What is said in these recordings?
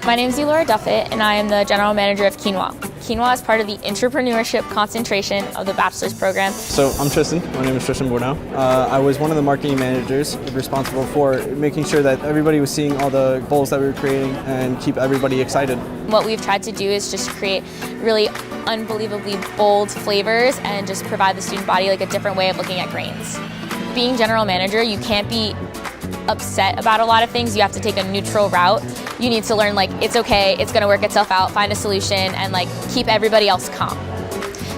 My name is Elora Duffett, and I am the General Manager of Quinoa. Quinoa is part of the Intrapreneurship concentration of the bachelor's program. So I'm Tristan. My name is Tristan Bournot. I was one of the marketing managers responsible for making sure that everybody was seeing all the goals that we were creating and keep everybody excited. What we've tried to do is just create really unbelievably bold flavors and just provide the student body like a different way of looking at grains. Being general manager, you can't be upset about a lot of things. You have to take a neutral route. You need to learn it's okay, it's gonna work itself out, find a solution, and keep everybody else calm.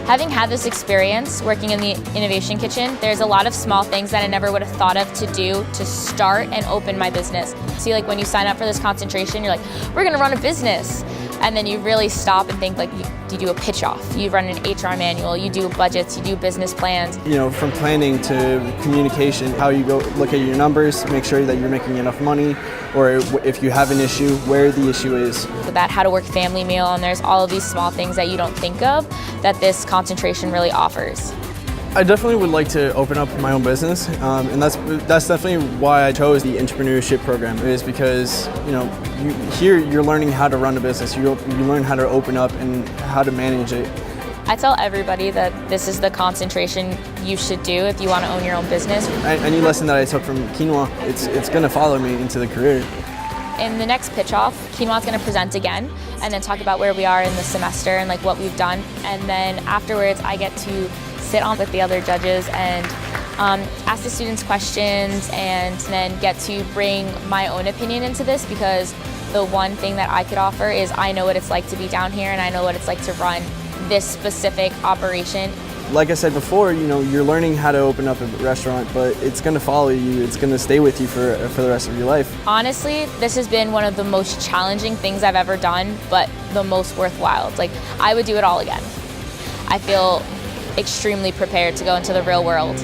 Having had this experience working in the innovation kitchen, there's a lot of small things that I never would have thought of to do to start and open my business. See, when you sign up for this concentration, you're we're gonna run a business. And then you really stop and think you do a pitch off, you run an HR manual, you do budgets, you do business plans. From planning to communication, how you go look at your numbers, make sure that you're making enough money, or if you have an issue, where the issue is. That how to work family meal, and there's all of these small things that you don't think of that this concentration really offers. I definitely would like to open up my own business, and that's definitely why I chose the Intrapreneurship program, is because you're learning how to run a business, you learn how to open up and how to manage it. I tell everybody that this is the concentration you should do if you want to own your own business. Any lesson that I took from Quinoa, it's going to follow me into the career. In the next pitch off, Quinoa is going to present again and then talk about where we are in the semester and what we've done, and then afterwards I get to sit on with the other judges and ask the students questions and then get to bring my own opinion into this, because the one thing that I could offer is I know what it's like to be down here and I know what it's like to run this specific operation. Like I said before, you're learning how to open up a restaurant, but it's going to follow you, it's going to stay with you for the rest of your life. Honestly, this has been one of the most challenging things I've ever done, but the most worthwhile. I would do it all again. I feel extremely prepared to go into the real world.